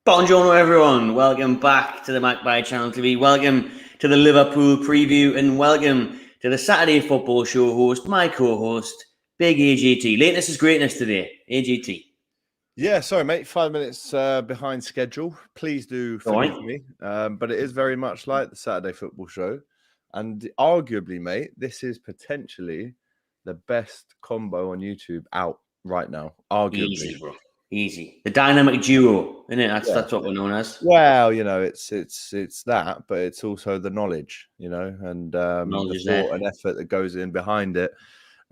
Buongiorno everyone, welcome back to the Magpie Channel TV, welcome to the Liverpool preview and welcome to the Saturday Football Show host, my co-host, Big AGT. Lateness is greatness today, AGT. Yeah, sorry mate, 5 minutes behind schedule. Please do forgive me, but it is very much like the Saturday Football Show. And arguably, mate, this is potentially the best combo on YouTube out right now, arguably. Easy, bro. Easy. The dynamic duo, isn't it? That's what we're known as. Well, it's that, but it's also the knowledge, and the thought and effort that goes in behind it.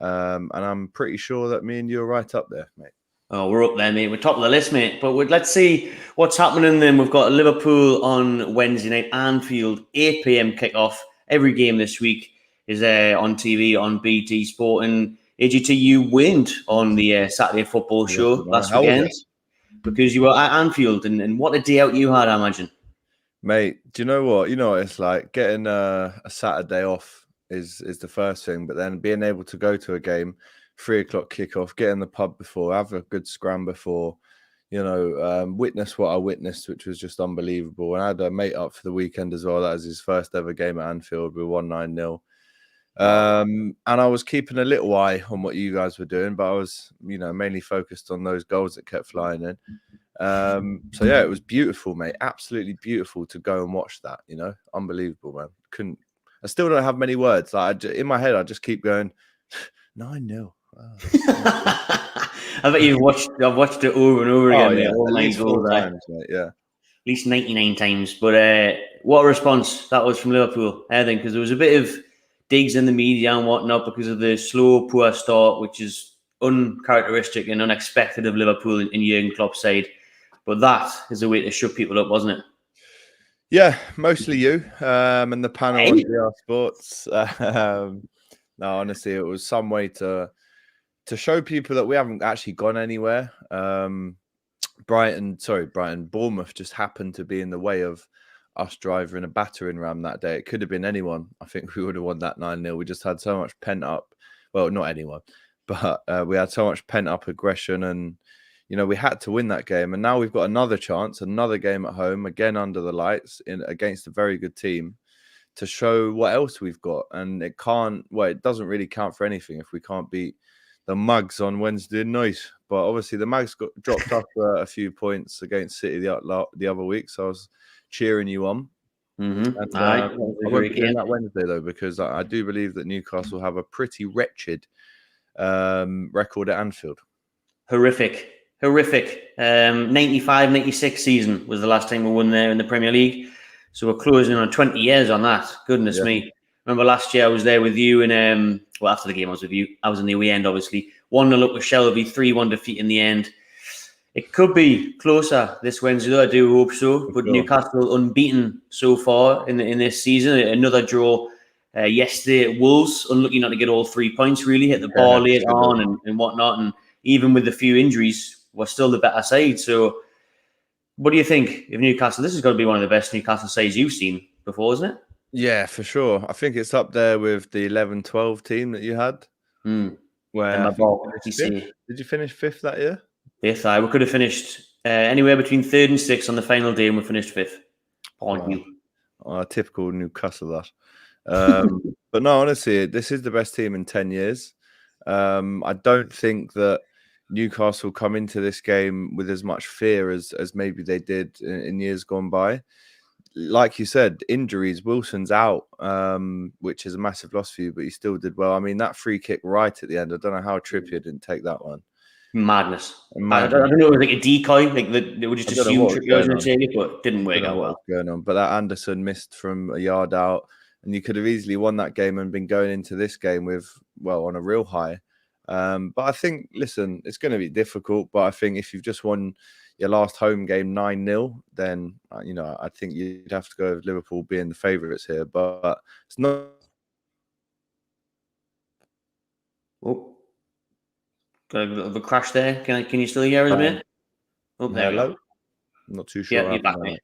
And I'm pretty sure that me and you are right up there, mate. Oh, we're up there, mate. We're top of the list, mate. But let's see what's happening then. We've got Liverpool on Wednesday night, Anfield, 8 p.m. kickoff. Every game this week is on TV on BT Sport. And AGT, you went on the Saturday Football Show last weekend because you were at Anfield. And what a day out you had, I imagine. Mate, do you know what? You know what it's like? Getting a Saturday off is the first thing, but then being able to go to a game, 3 o'clock kickoff, get in the pub before, have a good scram before, witness what I witnessed, which was just unbelievable. And I had a mate up for the weekend as well. That was his first ever game at Anfield. We won 9-0. And I was keeping a little eye on what you guys were doing, but I was, mainly focused on those goals that kept flying in. So yeah, it was beautiful, mate. Absolutely beautiful to go and watch that, unbelievable, man. I still don't have many words. Like in my head, I just keep going 9-0. Wow. I bet I've watched it over and over again. Yeah. All at least 4 times, mate. Yeah. At least 99 times. But what a response that was from Liverpool, I think, because there was a bit of digs in the media and whatnot because of the slow, poor start, which is uncharacteristic and unexpected of Liverpool in Jurgen Klopp's side. But that is a way to shut people up, wasn't it? Yeah, mostly you and the panel on DR Sports. No, honestly, it was some way to show people that we haven't actually gone anywhere. Bournemouth just happened to be in the way of us driving a battering ram that day. It could have been anyone. I think we would have won that 9-0. We just had so much pent up. Well, not anyone, but we had so much pent up aggression, and we had to win that game. And now we've got another chance, another game at home, again under the lights against a very good team, to show what else we've got. And it doesn't really count for anything if we can't beat the Mugs on Wednesday night. But obviously the Mugs got dropped off a few points against City the other week, so I was cheering you on. Mm-hmm. And I won't be doing that Wednesday though, because I do believe that Newcastle have a pretty wretched record at Anfield. Horrific. 95-96 season was the last time we won there in the Premier League. So we're closing on 20 years on that. Goodness me. Remember last year I was there with you, and after the game I was with you. I was in the away end, obviously. 1-0 up with Shelby, 3-1 defeat in the end. It could be closer this Wednesday, though. I do hope so. But Newcastle unbeaten so far in this season. Another draw yesterday at Wolves. Unlucky not to get all 3 points, really. Hit the bar late on and whatnot. And even with a few injuries, we're still the better side. So what do you think of Newcastle? This is going to be one of the best Newcastle sides you've seen before, isn't it? Yeah, for sure. I think it's up there with the 11-12 team that you had. Where did you finish 5th that year? 5th. We could have finished anywhere between 3rd and 6th on the final day, and we finished 5th. Typical Newcastle, that. But no, honestly, this is the best team in 10 years. I don't think that Newcastle come into this game with as much fear as maybe they did in years gone by. Like you said, injuries. Wilson's out, which is a massive loss for you, but he still did well. I mean, that free kick right at the end, I don't know how Trippier didn't take that one. Madness. I don't know, it was like a decoy. Like they would just assume Trippier was going to take it, but it didn't work out well. Going on. But that Anderson missed from a yard out, and you could have easily won that game and been going into this game on a real high. But I think, listen, it's going to be difficult. But I think if you've just won your last home game 9-0, then I think you'd have to go with Liverpool being the favourites here. But it's not. Oh, got a bit of a crash there. Can you still hear us, mate? Oh, there we go. I'm not too sure. Yeah, you're back, mate.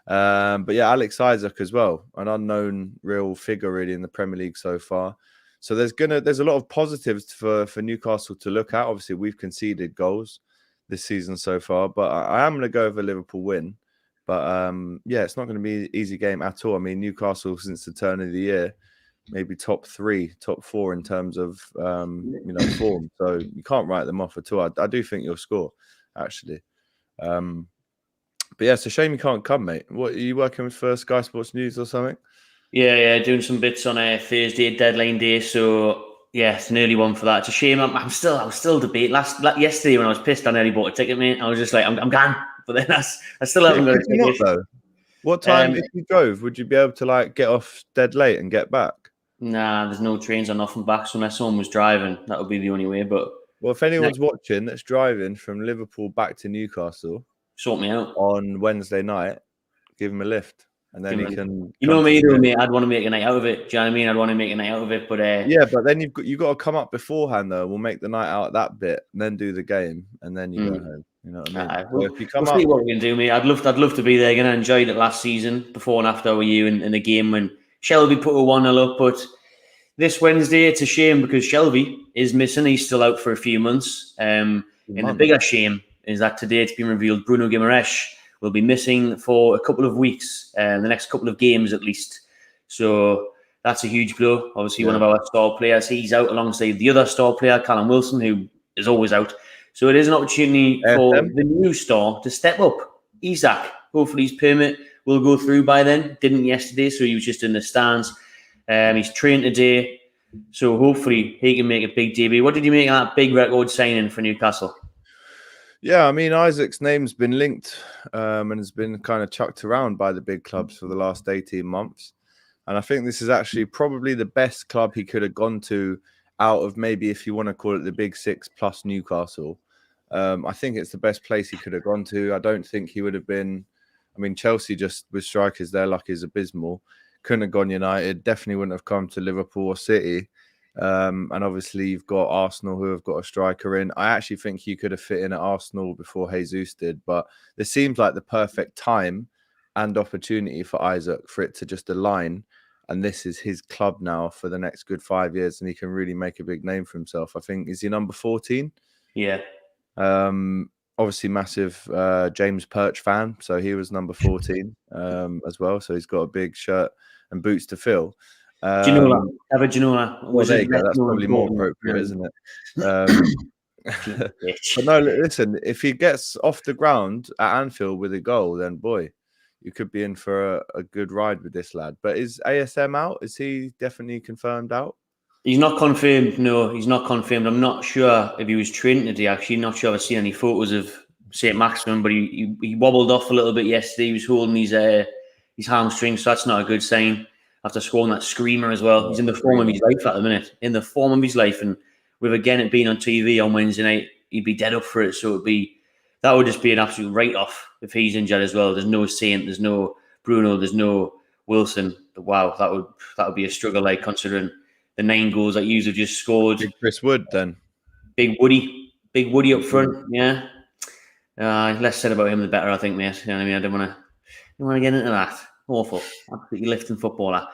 But yeah, Alex Isaac as well, an unknown real figure really in the Premier League so far. So there's a lot of positives for Newcastle to look at. Obviously, we've conceded goals this season so far, but I am going to go with a Liverpool win. But yeah, it's not going to be an easy game at all. I mean, Newcastle since the turn of the year, maybe top 3, top 4 in terms of form. So you can't write them off at all. I do think you'll score, actually. But yeah, it's a shame you can't come, mate. What are you working with for Sky Sports News or something? Yeah, doing some bits on a Thursday deadline day. So yeah, it's an early one for that. It's a shame. I was still debating. Yesterday when I was pissed, I nearly bought a ticket, mate. I was just like, I'm gone. But then I still haven't got a Could you ticket. not, though? What time, if you drove, would you be able to like get off dead late and get back? Nah, there's no trains or nothing back. So unless someone was driving, that would be the only way. But well, if anyone's watching that's driving from Liverpool back to Newcastle, sort me out on Wednesday night, give him a lift. And then he can. You know me, though, mate. I'd want to make a night out of it. Do you know what I mean? I'd want to make a night out of it, but yeah, but then you've got to come up beforehand though. We'll make the night out that bit, and then do the game, and then you go home. You know what I mean? We'll see what we can do, mate. I'd love to be there again. I enjoyed it last season, before and after with you in the game when Shelby put a 1-0 up. But this Wednesday, it's a shame because Shelby is missing. He's still out for a few months. And the bigger shame is that today it's been revealed Bruno Guimaraes will be missing for a couple of weeks, the next couple of games at least. So that's a huge blow. Obviously, one of our star players, he's out alongside the other star player, Callum Wilson, who is always out. So it is an opportunity for the new star to step up. Isak, hopefully his permit will go through by then. Didn't yesterday, so he was just in the stands. He's trained today, so hopefully he can make a big debut. What did you make of that big record signing for Newcastle? Yeah, I mean, Isaac's name's been linked and has been kind of chucked around by the big clubs for the last 18 months. And I think this is actually probably the best club he could have gone to out of maybe, if you want to call it the big 6 plus Newcastle. I think it's the best place he could have gone to. I don't think he would have been. I mean, Chelsea just with strikers, their luck is abysmal. Couldn't have gone United. Definitely wouldn't have come to Liverpool or City. And obviously, you've got Arsenal who have got a striker in. I actually think he could have fit in at Arsenal before Jesus did. But this seems like the perfect time and opportunity for Isaac for it to just align. And this is his club now for the next good 5 years. And he can really make a big name for himself. I think, is he number 14? Yeah. Obviously, massive James Perch fan. So he was number 14 as well. So he's got a big shirt and boots to fill. Do you know that? Ever, do you know that? Well, there you go. That's probably more appropriate, isn't it? But no, listen, if he gets off the ground at Anfield with a goal, then boy, you could be in for a good ride with this lad. But is ASM out? Is he definitely confirmed out? He's not confirmed. No, he's not confirmed. I'm not sure if he was training today. Actually, not sure I've seen any photos of St. Maximin, but he wobbled off a little bit yesterday. He was holding his hamstring, so that's not a good sign. After scoring that screamer as well. He's in the form of his life at the minute. In the form of his life. And with again it being on TV on Wednesday night, he'd be dead up for it. So that would just be an absolute write-off if he's injured as well. There's no Saint, there's no Bruno, there's no Wilson. Wow, that would be a struggle, like considering the 9 goals that you have just scored. Big Chris Wood then. Big Woody up front, yeah. Less said about him the better, I think, mate. You know what I mean? I don't want to get into that. Awful, absolutely lifting footballer.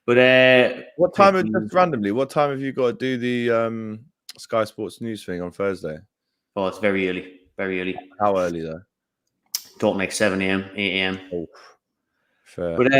But what time? Just randomly, what time have you got to do the Sky Sports News thing on Thursday? Oh, it's very early. Very early. How early though? Talking like 7 a.m., 8 a.m. Oh, fair. But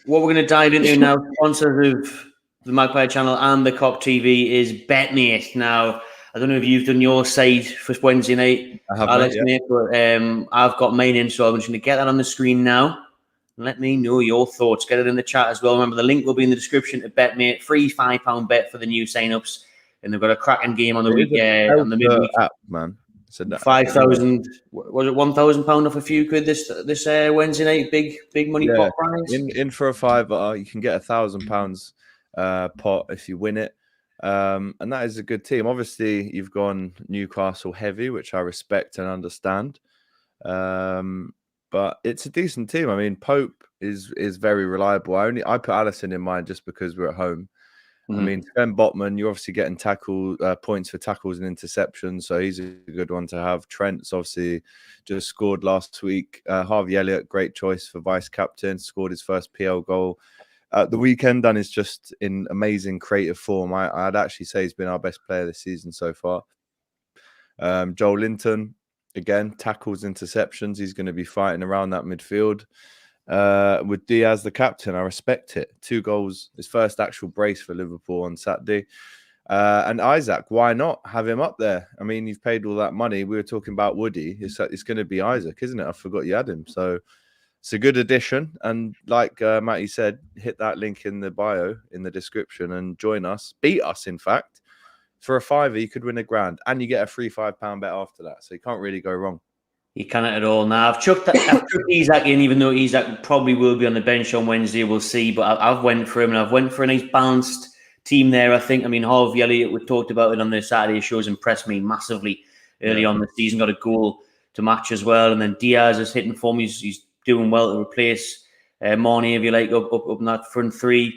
what we're going to dive into now, sponsors of the Magpie channel and the Cop TV, is BetMate. Now, I don't know if you've done your side for Wednesday night, Alex, mate, but I've got mine in, so I'm just going to get that on the screen now. Let me know your thoughts. Get it in the chat as well. Remember, the link will be in the description to BetMate. Free £5 bet for the new sign-ups. And they've got a cracking game on the week, on the midweek. App, man. 5,000, was it £1,000 off a few quid this Wednesday night? Big money pot prize. In for a £5, you can get £1,000 pot if you win it. And that is a good team. Obviously, you've gone Newcastle heavy, which I respect and understand. But it's a decent team. I mean, Pope is very reliable. I put Allison in mind just because we're at home. Mm-hmm. I mean, Ben Botman, you're obviously getting points for tackles and interceptions, so he's a good one to have. Trent's obviously just scored last week. Harvey Elliott, great choice for vice captain, scored his first PL goal at the weekend and is just in amazing creative form. I'd actually say he's been our best player this season so far. Joel Linton, again, tackles, interceptions. He's going to be fighting around that midfield. With Diaz, the captain, I respect it. 2 goals, his first actual brace for Liverpool on Saturday. And Isaac, why not have him up there? I mean, you've paid all that money. We were talking about Woody. It's going to be Isaac, isn't it? I forgot you had him. So it's a good addition. And like Matty said, hit that link in the bio, in the description, and join us. Beat us, in fact. For a £5, you could win £1,000. And you get a free £5 bet after that. So you can't really go wrong. You cannot at all. Now, I've chucked Isaac in, even though Isaac probably will be on the bench on Wednesday. We'll see. But I've went for him, and I've went for a nice balanced team there, I think. I mean, Harvey Elliott, we talked about it on the Saturday shows, impressed me massively early on the season. Got a goal to match as well. And then Diaz is hitting form. He's doing well to replace Marnie, if you like, up in that front 3.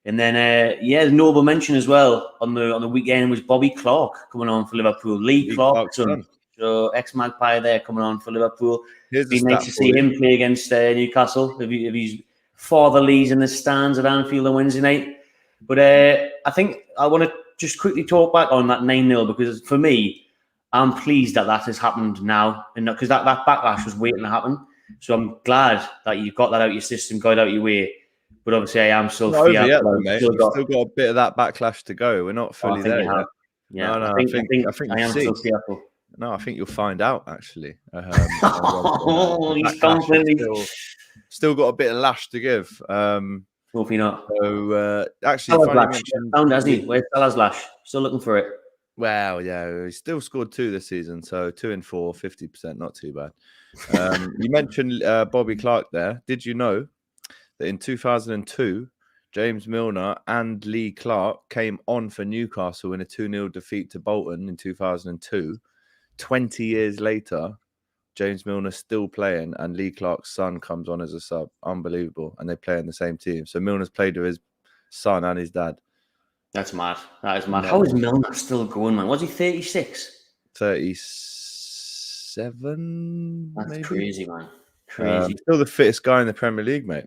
And then, the noble mention as well on the weekend was Bobby Clark coming on for Liverpool. Lee Clark's son. So ex-Magpie there coming on for Liverpool. It'd be nice to see him play against Newcastle if his fatherly's in the stands at Anfield on Wednesday night. But I think I want to just quickly talk back on that 9-0 because for me, I'm pleased that has happened now, and because that backlash was waiting to happen. So I'm glad that you got that out of your system, got it out of your way. But obviously, I am still fearful. Yet, though, mate. We've still got a bit of that backlash to go. We're not fully there yet. Yeah, no, I think I am still fearful. No, I think you'll find out, actually. He's completely... Still got a bit of lash to give. Hopefully not. So, actually... Found, hasn't he? Where's Salah's lash? Still looking for it. Well, yeah, he still scored 2 this season. So 2 and 4, 50%, not too bad. You mentioned Bobby Clark there. Did you know that in 2002, James Milner and Lee Clark came on for Newcastle in a 2-0 defeat to Bolton in 2002? 20 years later, James Milner's still playing and Lee Clark's son comes on as a sub. Unbelievable. And they play in the same team. So Milner's played with his son and his dad. That's mad. That is mad. How is Milner still going, man? Was he 36? 37? That's maybe? Crazy, man. Crazy. Still the fittest guy in the Premier League, mate.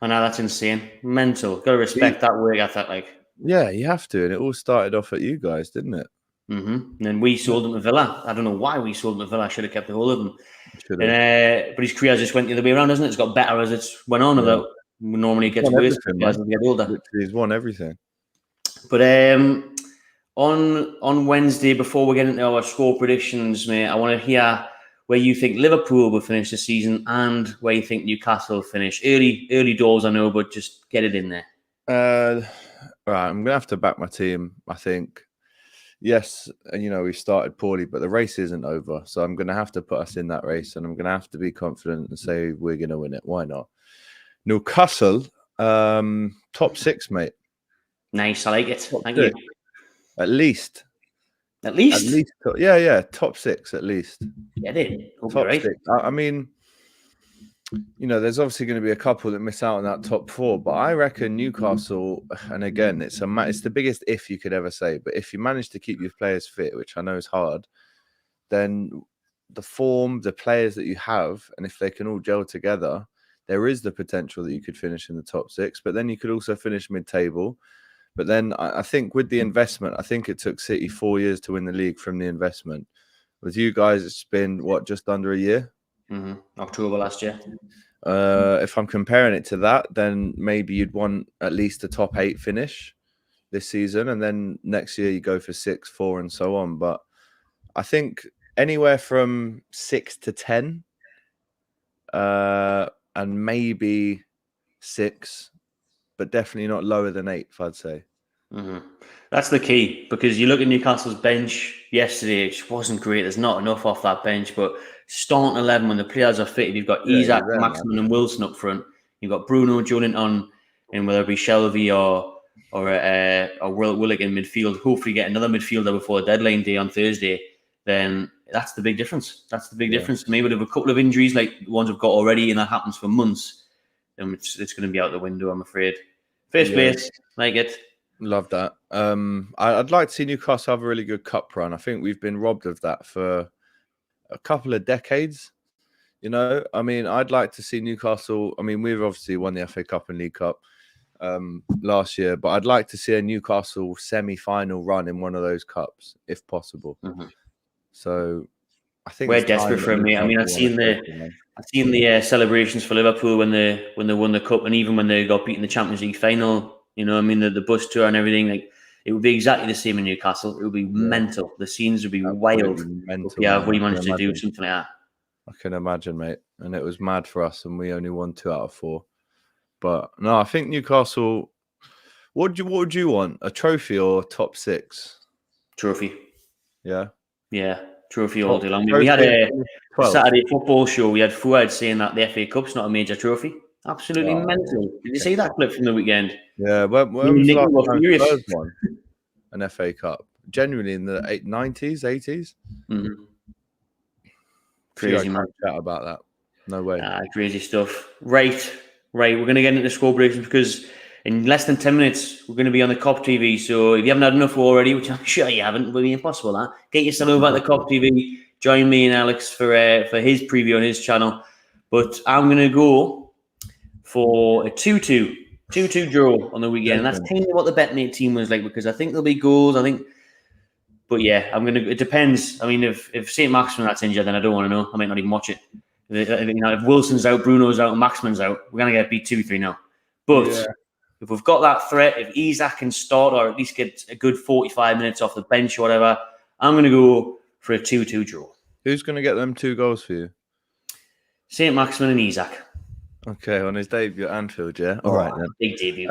I know, that's insane. Mental. Got to respect that work ethic, like. Yeah, you have to. And it all started off at you guys, didn't it? Mm-hmm. And then we sold him to Villa. I don't know why we sold him to Villa. I should have kept a hold of him. But his career just went the other way around, hasn't it? It's got better as it went on. Although normally it gets worse as we get older. He's won everything. But on Wednesday, before we get into our score predictions, mate, I want to hear where you think Liverpool will finish the season and where you think Newcastle will finish. Early doors, I know, but just get it in there. Right, I'm gonna have to back my team. I think. Yes, and we started poorly, but the race isn't over. So I'm going to have to put us in that race, and I'm going to have to be confident and say we're going to win it. Why not? Newcastle, top 6, mate. Nice, I like it. Thank you. At least. At least? Yeah, top 6 at least. Get it. Top 6. I mean, there's obviously going to be a couple that miss out on that top 4, but I reckon Newcastle, and again, it's the biggest if you could ever say, but if you manage to keep your players fit, which I know is hard, then the form, the players that you have, and if they can all gel together, there is the potential that you could finish in the top 6, but then you could also finish mid-table. But then I think with the investment, I think it took City 4 years to win the league from the investment. With you guys, it's been, just under a year? Mm-hmm. October last year. If I'm comparing it to that, then maybe you'd want at least a top 8 finish this season, and then next year you go for 6, 4, and so on. But I think anywhere from 6 to 10, and maybe 6, but definitely not lower than 8, I'd say. Mm-hmm. That's the key, because you look at Newcastle's bench yesterday, it wasn't great. There's not enough off that bench, but starting 11 when the players are fit, you've got Isak, Maximin, and Wilson up front. You've got Bruno, Joelinton, and whether it be Shelby or Willock in midfield. Hopefully, get another midfielder before the deadline day on Thursday. Then that's the big difference. That's the big difference. Maybe with a couple of injuries like the ones we've got already, and that happens for months, then it's going to be out the window, I'm afraid. First place, like it. Love that. I'd like to see Newcastle have a really good cup run. I think we've been robbed of that for a couple of decades. I mean, I'd like to see Newcastle. I mean, we've obviously won the FA Cup and League Cup last year, but I'd like to see a Newcastle semi-final run in one of those cups, if possible. Mm-hmm. So, I think we're desperate for him, mate. I mean, I've seen the celebrations for Liverpool when they won the cup, and even when they got beaten in the Champions League final. You know, I mean, the bus tour and everything. Like, it would be exactly the same in Newcastle. It would be mental. The scenes would be wild. Mental. Yeah, we managed to do something like that. I can imagine, mate. And it was mad for us, and we only won 2 out of 4. But no, I think Newcastle. What would you want? A trophy or top 6? Trophy. Yeah. Yeah, trophy all day long. We had a Saturday football show. We had Fuad saying that the FA Cup's not a major trophy. Absolutely mental. Did you see that clip from the weekend? Yeah. When was the last time Spurs won an FA Cup? Genuinely in the 90s, 80s? Mm-hmm. Crazy, man. Chat about that. No way. Crazy stuff. Right. We're going to get into score predictions because in less than 10 minutes, we're going to be on the COP TV. So if you haven't had enough already, which I'm sure you haven't, it will be impossible, that. Get yourself over at the COP TV. Join me and Alex for his preview on his channel. But I'm going to go for a 2-2 draw on the weekend. And that's kind of what the BetMate team was like, because I think there'll be goals. But yeah, it depends. I mean, if St. Maximin that's injured, then I don't want to know. I might not even watch it. If Wilson's out, Bruno's out, and Maximin's out, we're going to get beat 2-3 now. But if we've got that threat, if Isak can start or at least get a good 45 minutes off the bench or whatever, I'm going to go for a 2-2 draw. Who's going to get them 2 goals for you? St. Maximin and Isak. Okay, on his debut at Anfield, yeah? All right, then. Big debut.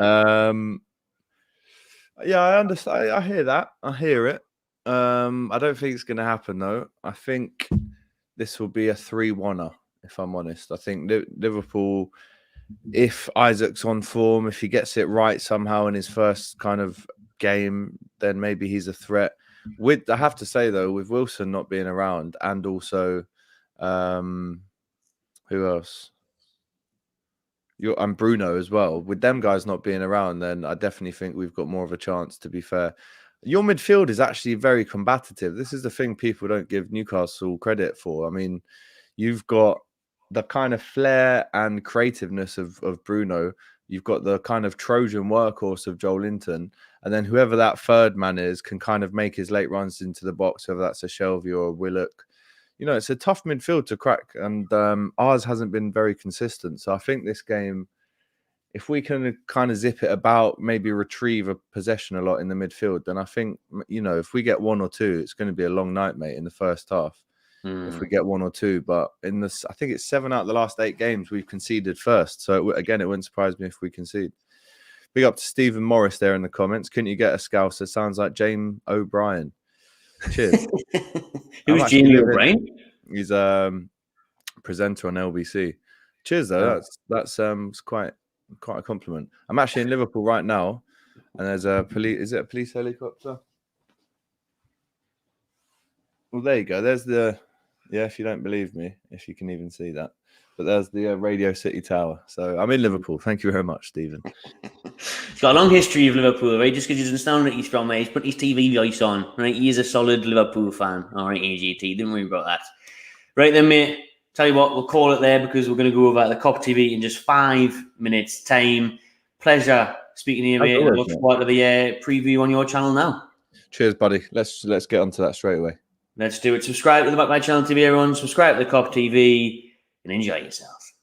Yeah, I understand. I hear that. I hear it. I don't think it's going to happen, though. I think this will be a 3-1-er, if I'm honest. I think Liverpool, if Isak's on form, if he gets it right somehow in his first kind of game, then maybe he's a threat. I have to say, though, with Wilson not being around and also, who else? And Bruno as well. With them guys not being around, then I definitely think we've got more of a chance, to be fair. Your midfield is actually very combative. This is the thing people don't give Newcastle credit for. I mean, you've got the kind of flair and creativeness of Bruno. You've got the kind of Trojan workhorse of Joel Linton. And then whoever that third man is can kind of make his late runs into the box, whether that's a Shelvey or a Willock. You know, it's a tough midfield to crack. And ours hasn't been very consistent. So I think this game, if we can kind of zip it about, maybe retrieve a possession a lot in the midfield, then I think, you know, if we get 1 or 2, it's going to be a long night, mate, in the first half. If we get 1 or 2. But in this, I think it's 7 out of the last 8 games we've conceded first. So again, it wouldn't surprise me if we concede. Big up to Stephen Morris there in the comments. Couldn't you get a Scouser? Sounds like James O'Brien. Cheers. Who's Jamie O'Brien? He's a presenter on LBC. Cheers, though. That's quite a compliment. I'm actually in Liverpool right now, and there's a police. Is it a police helicopter? Well, there you go. There's the. Yeah, if you don't believe me, if you can even see that. But there's the Radio City Tower. So I'm in Liverpool. Thank you very much, Stephen. He's got a long history of Liverpool, right? Just because he doesn't sound like he's from there. He's put his TV voice on, right? He is a solid Liverpool fan. All right, AGT. Didn't worry about that. Right then, mate. Tell you what, we'll call it there because we're going to go over at the COP TV in just 5 minutes' time. Pleasure speaking to you, mate. I look forward to the preview on your channel now. Cheers, buddy. Let's get onto that straight away. Let's do it. Subscribe to the Back My Channel TV, everyone. Subscribe to the COP TV and enjoy yourselves.